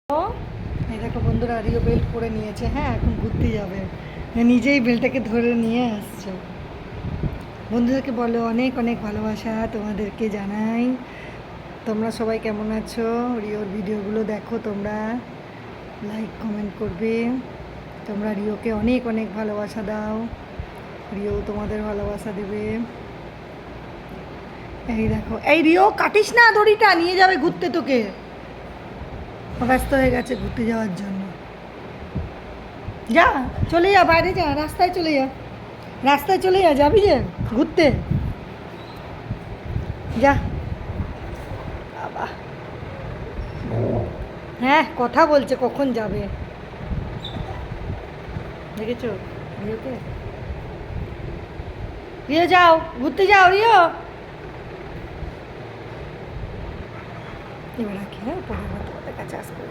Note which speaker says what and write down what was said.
Speaker 1: ও এই দেখো বন্ধুরা, রিও বেল্ট পরে নিয়েছে। হ্যাঁ, এখন ঘুরতে যাবে, নিজেই বেল্টটাকে ধরে নিয়ে আসছে। বন্ধুদেরকে বলো অনেক অনেক ভালোবাসা তোমাদেরকে জানাই। তোমরা সবাই কেমন আছো? রিওর ভিডিওগুলো দেখো, তোমরা লাইক কমেন্ট করবে। তোমরা রিওকে অনেক অনেক ভালোবাসা দাও, রিও তোমাদের ভালোবাসা দেবে। এই দেখো, এই রিও কাটিস না, দড়িটা নিয়ে যাবে ঘুরতে, তোকে ব্যস্ত হয়ে গেছে ঘুরতে যাওয়ার জন্য। যা, চলে যা, বাইরে যা, রাস্তায় চলে যা, রাস্তায় চলে যা, যাবি যে ঘুরতে, যা বাবা। হ্যাঁ, কথা বলছে, কখন যাবে দেখেছো রিওকে? রিও যাও, ঘুরতে যাও রিও। এবার রাখি, হ্যাঁ, পরে তোমাদের কাছে আসবে।